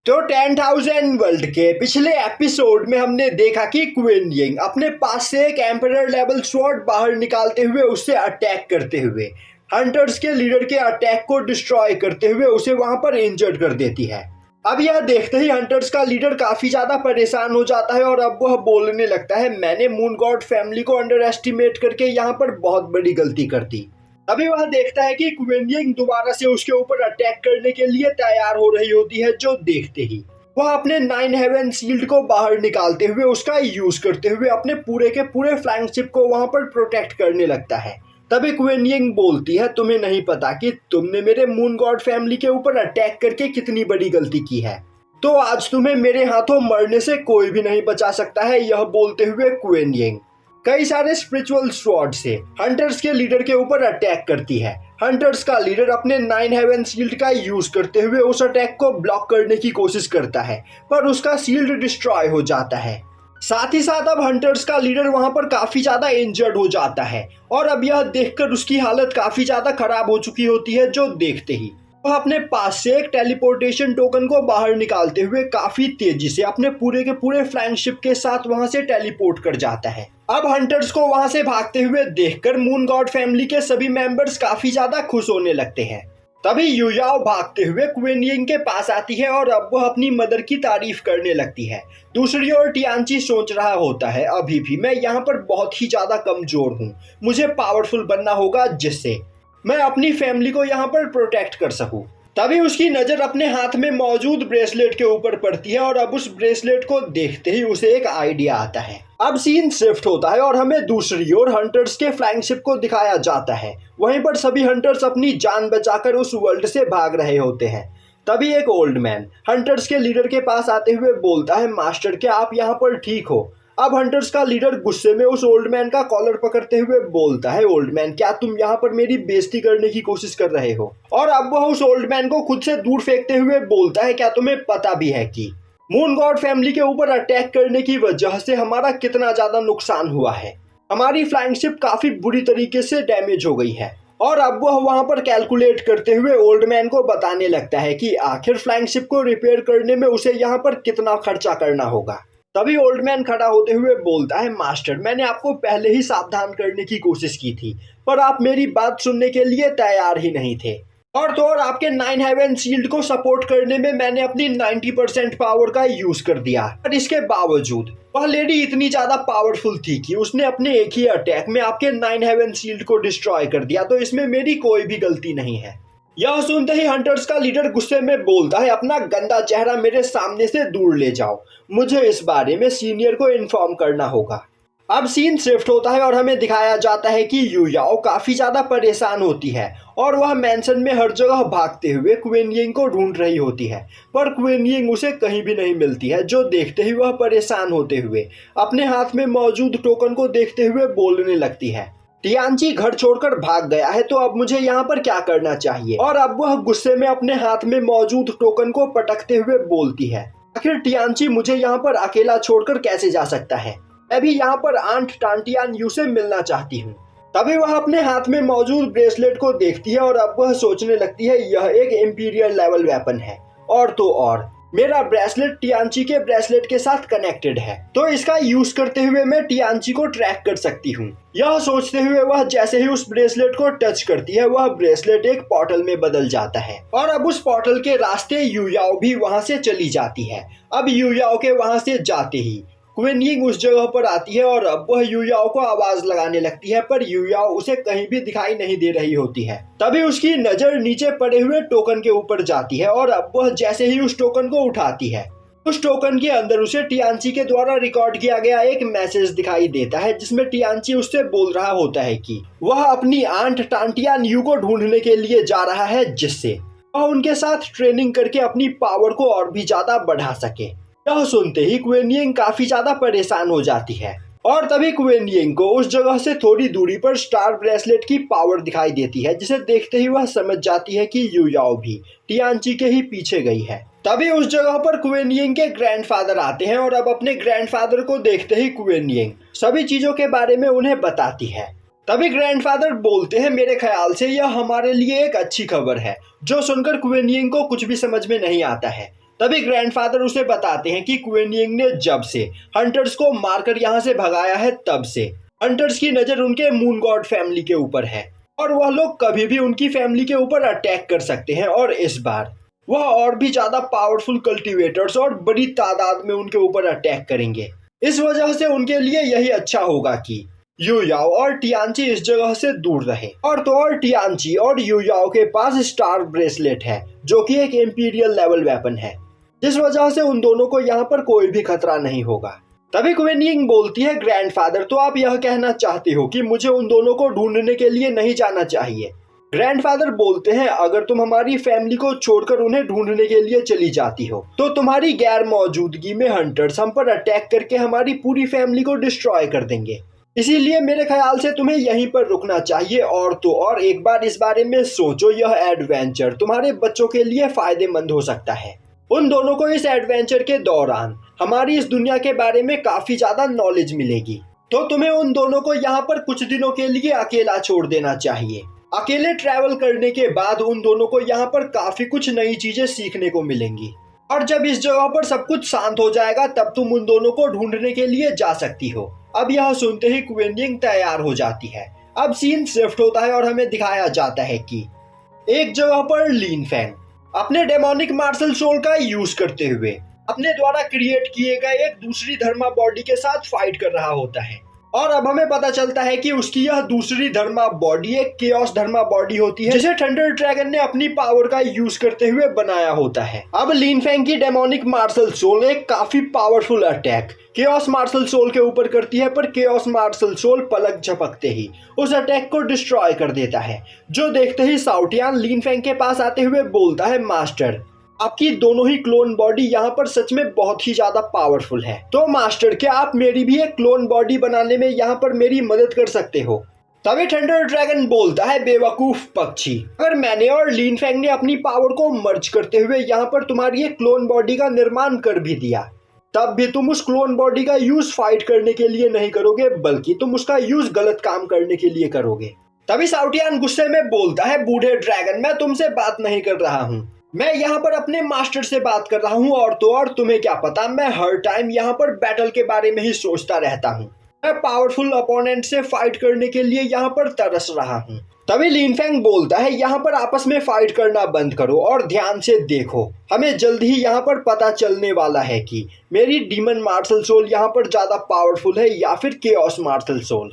तो 10,000 वर्ल्ड के पिछले एपिसोड में हमने देखा कि क्वीन यिंग अपने पास से एक एम्परर लेवल स्वॉर्ड बाहर निकालते हुए उससे अटैक करते हुए हंटर्स के लीडर के अटैक को डिस्ट्रॉय करते हुए उसे वहां पर इंजर्ड कर देती है। अब यह देखते ही हंटर्स का लीडर काफी ज्यादा परेशान हो जाता है और अब वह बोलने लगता है, मैंने मून गॉड फैमिली को अंडर एस्टिमेट करके यहाँ पर बहुत बड़ी गलती कर दी। अभी वह देखता है कि क्वीन यिंग दोबारा से उसके ऊपर अटैक करने के लिए तैयार हो रही होती है, जो देखते ही वह अपने 9 हेवन शील्ड को बाहर निकालते हुए उसका यूज करते हुए अपने पूरे के पूरे फ्लैगशिप को वहां पर प्रोटेक्ट करने लगता है। तभी क्वीन यिंग बोलती है, तुम्हें नहीं पता कि तुमने मेरे मून गॉड फैमिली के ऊपर अटैक करके कितनी बड़ी गलती की है, तो आज तुम्हें मेरे हाथों मरने से कोई भी नहीं बचा सकता है। यह बोलते हुए क्वीन यिंग कई सारे स्पिरिचुअल स्वॉर्ड से हंटर्स के लीडर के ऊपर अटैक करती है। हंटर्स का लीडर अपने 9 हेवन शील्ड का यूज करते हुए उस अटैक को ब्लॉक करने की कोशिश करता है, पर उसका शील्ड डिस्ट्रॉय हो जाता है। साथ ही साथ अब हंटर्स का लीडर वहां पर काफी ज्यादा इंजर्ड हो जाता है और अब यह देखकर उसकी हालत काफी ज्यादा खराब हो चुकी होती है, जो देखते ही वह अपने पास से एक टेलीपोर्टेशन टोकन को बाहर निकालते हुए काफी तेजी से अपने पूरे के पूरे फ्लैगशिप के साथ वहां से टेलीपोर्ट कर जाता है। अब हंटर्स को वहां से भागते हुए देखकर मून गॉड फैमिली के सभी मेंबर्स काफी ज्यादा खुश होने लगते हैं। तभी युयाओ भागते हुए क्वीन यिंग के पास आती है और अब वह अपनी मदर की तारीफ करने लगती है। दूसरी ओर टियानची सोच रहा होता है, अभी भी मैं यहाँ पर बहुत ही ज्यादा कमजोर हूँ, मुझे पावरफुल बनना होगा जिससे मैं अपनी फैमिली को यहाँ पर प्रोटेक्ट कर सकूं। तभी उसकी नजर अपने हाथ में मौजूद ब्रेसलेट के ऊपर पड़ती है और अब उस ब्रेसलेट को देखते ही उसे एक आइडिया आता है। अब सीन शिफ्ट होता है और हमें दूसरी ओर हंटर्स के फ्लैगशिप को दिखाया जाता है। वहीं पर सभी हंटर्स अपनी जान बचाकर उस वर्ल्ड से भाग रहे होते हैं। तभी एक ओल्ड मैन हंटर्स के लीडर के पास आते हुए बोलता है, मास्टर क्या आप यहाँ पर ठीक हो? अब हंटर्स का लीडर गुस्से में उस ओल्ड मैन का कॉलर पकड़ते हुए बोलता है, ओल्ड मैन क्या तुम यहाँ पर मेरी बेइज्जती करने की कोशिश कर रहे हो? और अब वह उस ओल्ड मैन को खुद से दूर फेंकते हुए बोलता है, क्या तुम्हें पता भी है कि मून गॉड फैमिली के ऊपर अटैक करने की वजह से हमारा कितना ज्यादा नुकसान हुआ है? हमारी फ्लैगशिप काफी बुरी तरीके से डैमेज हो गई है। और अब वह वहां पर कैलकुलेट करते हुए ओल्ड मैन को बताने लगता है कि आखिर फ्लैगशिप को रिपेयर करने में उसे यहाँ पर कितना खर्चा करना होगा। तभी ओल्ड मैन खड़ा होते हुए बोलता है, मास्टर मैंने आपको पहले ही सावधान करने की कोशिश की थी, पर आप मेरी बात सुनने के लिए तैयार ही नहीं थे। और तो और आपके 9 हेवन शील्ड को सपोर्ट करने में मैंने अपनी 90% पावर का यूज कर दिया, पर इसके बावजूद वह लेडी इतनी ज्यादा पावरफुल थी कि उसने अपने एक ही अटैक में आपके 9 हेवन शील्ड को डिस्ट्रॉय कर दिया, तो इसमें मेरी कोई भी गलती नहीं है। यह सुनते ही हंटर्स का लीडर गुस्से में बोलता है, अपना गंदा चेहरा मेरे सामने से दूर ले जाओ, मुझे इस बारे में सीनियर को इन्फॉर्म करना होगा। अब सीन शिफ्ट होता है और हमें दिखाया जाता है कि युयाओ काफी ज्यादा परेशान होती है और वह मैंसन में हर जगह भागते हुए क्वीन यिंग को ढूंढ रही होती है, पर क्वीन यिंग उसे कहीं भी नहीं मिलती है, जो देखते ही वह परेशान होते हुए अपने हाथ में मौजूद टोकन को देखते हुए बोलने लगती है, टियानची घर छोड़कर भाग गया है, तो अब मुझे यहाँ पर क्या करना चाहिए? और अब वह गुस्से में अपने हाथ में मौजूद टोकन को पटकते हुए बोलती है, आखिर टियानची मुझे यहाँ पर अकेला छोड़कर कैसे जा सकता है? मैं भी यहाँ पर आंट टांटियान यू से मिलना चाहती हूँ। तभी वह अपने हाथ में मौजूद ब्रेसलेट को देखती है और अब वह सोचने लगती है, यह एक इंपीरियल लेवल वेपन है और तो और मेरा ब्रेसलेट टियानची के ब्रेसलेट के साथ कनेक्टेड है, तो इसका यूज करते हुए मैं टियानची को ट्रैक कर सकती हूँ। यह सोचते हुए वह जैसे ही उस ब्रेसलेट को टच करती है, वह ब्रेसलेट एक पोर्टल में बदल जाता है और अब उस पोर्टल के रास्ते युयाओ भी वहां से चली जाती है। अब युयाओ के वहां से जाते ही क्वीन यिंग उस जगह पर आती है और अब वह युयाओ को आवाज लगाने लगती है, पर युयाओ उसे कहीं भी दिखाई नहीं दे रही होती है। तभी उसकी नजर नीचे पड़े हुए टोकन के ऊपर जाती है और अब वह जैसे ही उस टोकन को उठाती है, उस टोकन के अंदर उसे टियानची के द्वारा रिकॉर्ड किया गया एक मैसेज दिखाई देता है, जिसमें टियानची उससे बोल रहा होता है कि वह अपनी आंट टांटियान यू को ढूंढने के लिए जा रहा है, जिससे वह उनके साथ ट्रेनिंग करके अपनी पावर को और भी ज्यादा बढ़ा सके। यह सुनते ही क्वीन यिंग काफी ज्यादा परेशान हो जाती है और तभी क्वीन यिंग को उस जगह से थोड़ी दूरी पर स्टार ब्रेसलेट की पावर दिखाई देती है, जिसे देखते ही वह समझ जाती है कि युयाओ भी टियानची के ही पीछे गई है। तभी उस जगह पर क्वीन यिंग के ग्रैंडफादर आते हैं और अब अपने ग्रैंडफादर को देखते ही क्वीन यिंग सभी चीजों के बारे में उन्हें बताती है। तभी ग्रैंडफादर बोलते हैं, मेरे ख्याल से यह हमारे लिए एक अच्छी खबर है, जो सुनकर क्वीन यिंग को कुछ भी समझ में नहीं आता है। तभी ग्रैंडफादर उसे बताते हैं कि क्वीन यिंग ने जब से हंटर्स को मारकर यहाँ से भगाया है तब से हंटर्स की नजर उनके मून गॉड फैमिली के ऊपर है और वह लोग कभी भी उनकी फैमिली के ऊपर अटैक कर सकते हैं और इस बार वह और भी ज्यादा पावरफुल कल्टीवेटर्स और बड़ी तादाद में उनके ऊपर अटैक करेंगे। इस वजह से उनके लिए यही अच्छा होगा कि यू याओ और टियानची इस जगह से दूर रहे। और तो और टियानची और यू याओ के पास स्टार ब्रेसलेट है जो कि एक इंपीरियल लेवल वेपन है, जिस वजह से उन दोनों को यहाँ पर कोई भी खतरा नहीं होगा। तभी क्वीन यिंग बोलती है, ग्रैंडफादर तो आप यह कहना चाहते हो कि मुझे उन दोनों को ढूंढने के लिए नहीं जाना चाहिए। ग्रैंडफादर बोलते हैं, अगर तुम हमारी फैमिली को छोड़कर उन्हें ढूंढने के लिए चली जाती हो तो तुम्हारी गैर मौजूदगी में हंटर्स हम पर अटैक करके हमारी पूरी फैमिली को डिस्ट्रॉय कर देंगे। इसीलिए मेरे ख्याल से तुम्हें यहीं पर रुकना चाहिए और तो और एक बार इस बारे में सोचो, यह एडवेंचर तुम्हारे बच्चों के लिए फायदेमंद हो सकता है। उन दोनों को इस एडवेंचर के दौरान हमारी इस दुनिया के बारे में काफी ज्यादा नॉलेज मिलेगी, तो तुम्हें उन दोनों को यहाँ पर कुछ दिनों के लिए अकेला छोड़ देना चाहिए। अकेले ट्रैवल करने के बाद उन दोनों को यहाँ पर काफी कुछ नई चीजें सीखने को मिलेंगी और जब इस जगह पर सब कुछ शांत हो जाएगा तब तुम उन दोनों को ढूंढने के लिए जा सकती हो। अब यह सुनते ही क्वीन यिंग तैयार हो जाती है। अब सीन शिफ्ट होता है और हमें दिखाया जाता है कि एक जगह पर लिन फेंग अपने डेमोनिक मार्शल सोल का यूज करते हुए अपने द्वारा क्रिएट किए गए एक दूसरी धर्मा बॉडी के साथ फाइट कर रहा होता है और अब हमें पता चलता है कि उसकी यह दूसरी धर्मा बॉडी एक केओस धर्मा बॉडी होती है जिसे थंडर ड्रैगन ने अपनी पावर का यूज करते हुए बनाया होता है। अब लिन फेंग की डेमोनिक मार्शल सोल एक काफी powerful attack chaos martial soul के ऊपर करती है, पर केओस मार्शल सोल पलक झपकते ही उस अटैक को डिस्ट्रॉय कर देता है, जो देखते ही साउटियान लिन फेंग के पास आते हुए बोलता है, मास्टर आपकी दोनों ही क्लोन बॉडी यहाँ पर सच में बहुत ही ज्यादा पावरफुल है, तो मास्टर क्या आप मेरी भी एक क्लोन बॉडी बनाने में यहाँ पर मेरी मदद कर सकते हो। तभी थंडर ड्रैगन बोलता है, बेवकूफ पक्षी, अगर मैंने और लिन फेंग ने अपनी पावर को मर्ज करते हुए यहाँ पर तुम्हारी एक क्लोन बॉडी का निर्माण कर भी दिया, तब भी तुम उस क्लोन बॉडी का यूज फाइट करने के लिए नहीं करोगे, बल्कि तुम उसका यूज गलत काम करने के लिए करोगे। तभी साउटियान गुस्से में बोलता है, बूढ़े ड्रैगन मैं तुमसे बात नहीं कर रहा हूँ, मैं यहाँ पर अपने मास्टर से बात कर रहा हूँ और तो और तुम्हें क्या पता, मैं हर टाइम यहाँ पर बैटल के बारे में ही सोचता रहता हूँ, मैं पावरफुल अपोनेंट से फाइट करने के लिए यहाँ पर तरस रहा हूँ। तभी लिन फेंग बोलता है, यहाँ पर आपस में फाइट करना बंद करो और ध्यान से देखो, हमें जल्द ही यहाँ पर पता चलने वाला है कि मेरी डीमन मार्शल सोल यहाँ पर ज्यादा पावरफुल है या फिर केओस मार्शल सोल।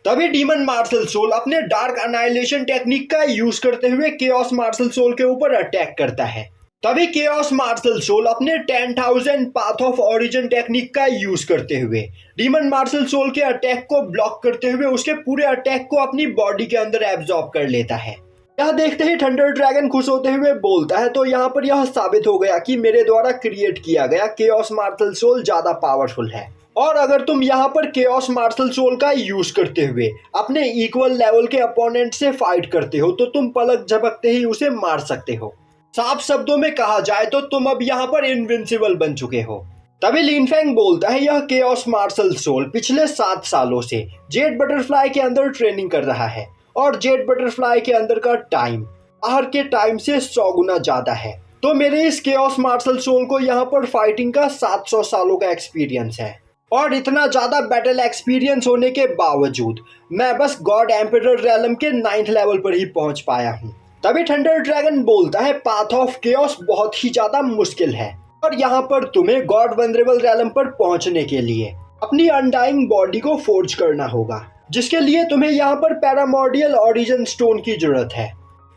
तभी डीमन मार्शल सोल अपने डार्क अनाइलेशन टेक्निक का यूज करते हुए केओस मार्शल सोल के ऊपर अटैक करता है। तभी केओस मार्शल सोल अपने 10,000 पाथ ऑफ ओरिजिन टेक्निक का यूज करते हुए डीमन मार्शल सोल के अटैक को ब्लॉक करते हुए उसके पूरे अटैक को अपनी बॉडी के अंदर एब्जॉर्ब कर लेता है। यह देखते ही थंडर ड्रैगन खुश होते हुए बोलता है, तो यहाँ पर यह साबित हो गया कि मेरे द्वारा क्रिएट किया गया केओस मार्शल सोल ज्यादा पावरफुल है, और अगर तुम यहाँ पर केओस मार्शल सोल का यूज करते हुए अपने इक्वल लेवल के अपोनेंट से फाइट करते हो तो तुम पलक झपकते ही उसे मार सकते हो। साफ शब्दों में कहा जाए तो तुम अब यहाँ पर इनविंसिबल बन चुके हो। तभी लिन फेंग बोलता है, यह केओस मार्शल सोल पिछले 7 सालों से जेड बटरफ्लाई के अंदर ट्रेनिंग कर रहा है और जेड बटरफ्लाई के अंदर का टाइम बाहर के टाइम से 100 गुना ज्यादा है, तो मेरे इस केओस मार्शल सोल को यहाँ पर फाइटिंग का 700 सालों का एक्सपीरियंस है, और इतना ज्यादा बैटल एक्सपीरियंस होने के बावजूद मैं बस गॉड एम्परर रैलम के 9th लेवल पर ही पहुंच पाया हूं। तभी थंडर ड्रैगन बोलता है, पाथ ऑफ केओस बहुत ही ज्यादा मुश्किल है और यहाँ पर तुम्हें गॉड वनरेबल रैलम पर पहुंचने के लिए अपनी अनडाइंग बॉडी को फोर्ज करना होगा, जिसके लिए तुम्हें यहाँ पर पैरामॉर्डियल ओरिजिन स्टोन की जरूरत है।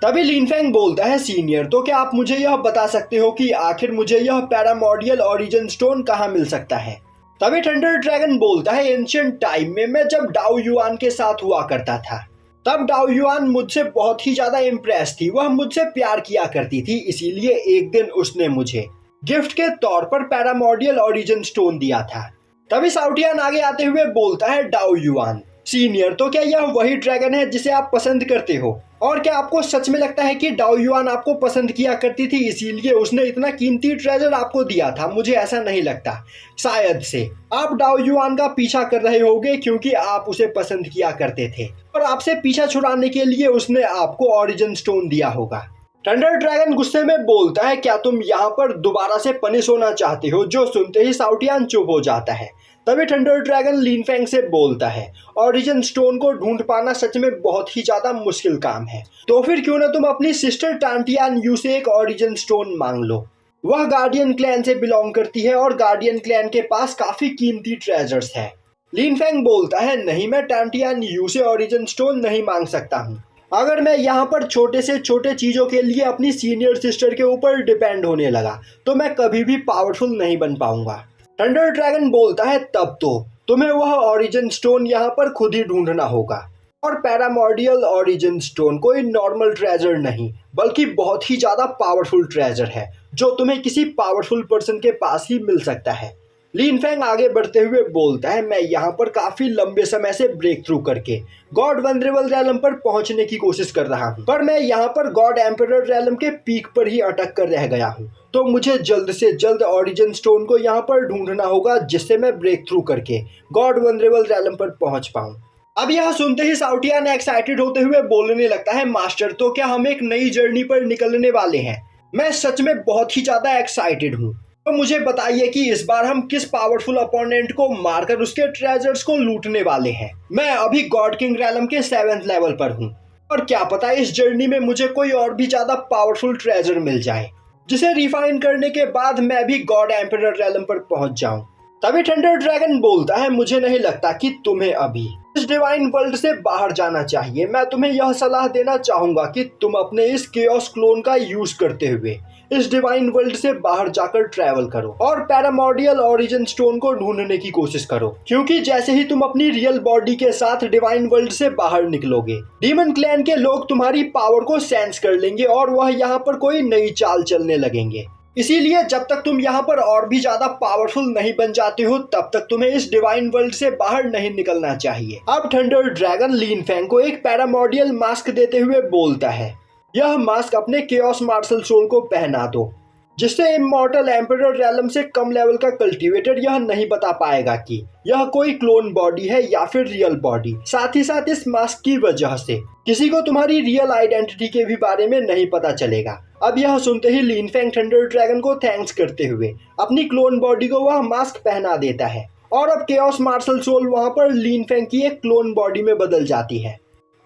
तभी लिन फेंग बोलता है, सीनियर तो क्या आप मुझे यह बता सकते हो कि आखिर मुझे यह पैरामॉर्डियल ओरिजिन स्टोन कहाँ मिल सकता है। तभी थंडर ड्रैगन बोलता है, एंशिएंट टाइम में मैं जब डाओ युआन के साथ हुआ करता था तब डाओ युआन मुझसे बहुत ही ज्यादा इम्प्रेस थी, वह मुझसे प्यार किया करती थी, इसीलिए एक दिन उसने मुझे गिफ्ट के तौर पर पैरामॉर्डियल ओरिजिन स्टोन दिया था। तभी साउटियान आगे आते हुए बोलता है, डाओ युआन सीनियर तो क्या यह वही ड्रैगन है जिसे आप पसंद करते हो, और क्या आपको सच में लगता है कि डाओ युआन आपको पसंद किया करती थी इसीलिए उसने इतना कीमती ट्रेजर आपको दिया था। मुझे ऐसा नहीं लगता, शायद से आप डाओ युआन का पीछा कर रहे होंगे क्योंकि आप उसे पसंद किया करते थे और आपसे पीछा छुड़ाने के लिए उसने आपको ओरिजिन स्टोन दिया होगा। थंडर ड्रैगन गुस्से में बोलता है, क्या तुम यहाँ पर दोबारा से पनिश होना चाहते हो? जो सुनते ही साउटियान चुप हो जाता है। तभी थंडर ड्रैगन लिन फेंग से बोलता है, ओरिजिन स्टोन को ढूंढ पाना सच में बहुत ही ज्यादा मुश्किल काम है, तो फिर क्यों ना तुम अपनी सिस्टर टांटियान यू से एक ओरिजिन स्टोन मांग लो। वह गार्डियन क्लैन से बिलोंग करती है और गार्डियन क्लैन के पास काफी कीमती ट्रेजर्स है। लिन फेंग बोलता है, नहीं, मैं टांटियान यू से ओरिजिन स्टोन नहीं मांग सकता हूँ। अगर मैं यहाँ पर छोटे से छोटे चीज़ों के लिए अपनी सीनियर सिस्टर के ऊपर डिपेंड होने लगा तो मैं कभी भी पावरफुल नहीं बन पाऊंगा। थंडर ड्रैगन बोलता है, तब तो तुम्हें वह ओरिजिन स्टोन यहाँ पर खुद ही ढूंढना होगा। और पैरामॉर्डियल ओरिजिन स्टोन कोई नॉर्मल ट्रेजर नहीं बल्कि बहुत ही ज़्यादा पावरफुल ट्रेजर है जो तुम्हें किसी पावरफुल पर्सन के पास ही मिल सकता है। लिन फेंग आगे बढ़ते हुए बोलता है, मैं यहाँ पर काफी लंबे समय से ब्रेक थ्रू करके गॉड वनरेबल रैलम पर पहुंचने की कोशिश कर रहा हूँ, पर मैं यहाँ पर गॉड एम्परर रैलम के पीक पर ही अटक कर रह गया हूँ। तो मुझे जल्द से जल्द ओरिजिन स्टोन को यहाँ पर ढूंढना होगा जिससे मैं ब्रेक थ्रू करके गॉड वनरेबल रैलम पर पहुंच पाऊँ। अब यह सुनते ही साउटियान एक्साइटेड होते हुए बोलने लगता है, मास्टर, तो क्या हम एक नई जर्नी पर निकलने वाले हैं? मैं सच में बहुत ही ज्यादा एक्साइटेड हूँ। तो मुझे बताइए कि इस बार हम किस पावरफुल अपोनेंट को मारकर उसके ट्रेजर्स को लूटने वाले हैं। मैं अभी गॉड किंग रैलम के 7th लेवल पर हूँ और क्या पता इस जर्नी में मुझे कोई और भी ज्यादा पावरफुल ट्रेजर मिल जाए जिसे रिफाइन करने के बाद मैं भी गॉड एम्परर रैलम पर पहुंच जाऊं। तभी थंडर ड्रैगन बोलता है, मुझे नहीं लगता कि तुम्हें अभी इस डिवाइन वर्ल्ड से बाहर जाना चाहिए। मैं तुम्हें यह सलाह देना चाहूंगा कि तुम अपने इस केओस क्लोन का यूज करते हुए इस डिवाइन वर्ल्ड से बाहर जाकर ट्रैवल करो और पैरामॉर्डियल ओरिजिन स्टोन को ढूंढने की कोशिश करो, क्योंकि जैसे ही तुम अपनी रियल बॉडी के साथ डिवाइन वर्ल्ड से बाहर निकलोगे, डीमन क्लैन के लोग तुम्हारी पावर को सेंस कर लेंगे और वह यहाँ पर कोई नई चाल चलने लगेंगे। इसीलिए जब तक तुम यहाँ पर और भी ज्यादा पावरफुल नहीं बन जाते हो तब तक तुम्हें इस डिवाइन वर्ल्ड से बाहर नहीं निकलना चाहिए। अब थंडर ड्रैगन लिन फेंग को एक पैरामॉर्डियल मास्क देते हुए बोलता है, यह मास्क अपने केओस मार्शल सोल को पहना दो, जिससे इमॉर्टल एम्परर रैलम से कम लेवल का कल्टीवेटर यह नहीं बता पाएगा कि यह कोई क्लोन बॉडी है या फिर रियल बॉडी। साथ ही साथ इस मास्क की वजह से किसी को तुम्हारी रियल आइडेंटिटी के भी बारे में नहीं पता चलेगा। अब यह सुनते ही लिन फेंग थंडर ड्रैगन को थैंक्स करते हुए अपनी क्लोन बॉडी को वह मास्क पहना देता है और अब केओस मार्शल सोल वहां पर लिन फेंग की एक क्लोन बॉडी में बदल जाती है।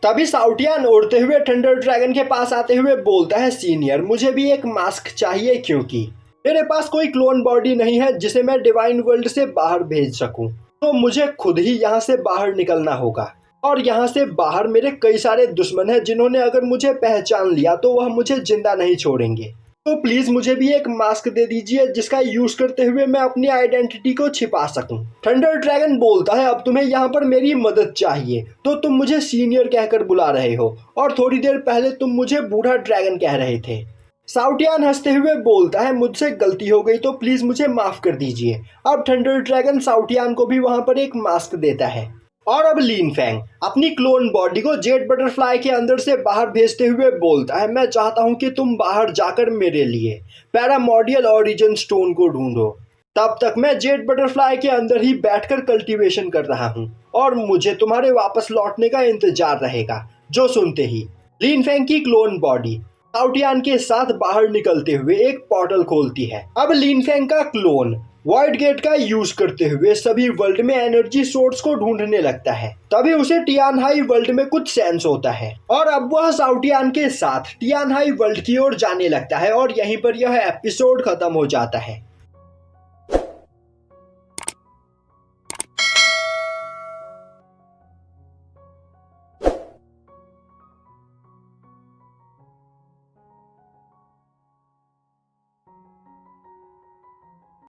तभी साउटियान उड़ते हुए थंडर ड्रैगन के पास आते हुए बोलता है, सीनियर, मुझे भी एक मास्क चाहिए क्योंकि मेरे पास कोई क्लोन बॉडी नहीं है जिसे मैं डिवाइन वर्ल्ड से बाहर भेज सकूं। तो मुझे खुद ही यहाँ से बाहर निकलना होगा और यहाँ से बाहर मेरे कई सारे दुश्मन हैं जिन्होंने अगर मुझे पहचान लिया तो वह मुझे जिंदा नहीं छोड़ेंगे। तो प्लीज मुझे भी एक मास्क दे दीजिए जिसका यूज करते हुए मैं अपनी आइडेंटिटी को छिपा सकूं। थंडर ड्रैगन बोलता है, अब तुम्हें यहाँ पर मेरी मदद चाहिए तो तुम मुझे सीनियर कहकर बुला रहे हो और थोड़ी देर पहले तुम मुझे बूढ़ा ड्रैगन कह रहे थे। साउटियान हंसते हुए बोलता है, मुझसे गलती हो गई तो प्लीज मुझे माफ कर दीजिए। अब थंडर ड्रैगन साउटियान को भी वहां पर एक मास्क देता है और अब लिन फेंग अपनी क्लोन बॉडी को जेट बटरफ्लाई के अंदर से बाहर भेजते हुए बोलता है, मैं चाहता हूं कि तुम बाहर जाकर मेरे लिए पैरामॉर्डियल ओरिजिन स्टोन को ढूंढो। तब तक मैं जेट बटरफ्लाई के अंदर ही बैठकर कल्टीवेशन कर रहा हूं और मुझे तुम्हारे वापस लौटने का इंतजार रहेगा। जो सुनते ही लिन फेंग की क्लोन बॉडी साउटियान के साथ बाहर निकलते हुए एक पोर्टल खोलती है। अब लिन फेंग का क्लोन वॉइड गेट का यूज करते हुए सभी वर्ल्ड में एनर्जी सोर्स को ढूंढने लगता है। तभी उसे टियानहाई वर्ल्ड में कुछ सेंस होता है और अब वह साउटियान के साथ टियानहाई वर्ल्ड की ओर जाने लगता है और यहीं पर यह एपिसोड खत्म हो जाता है।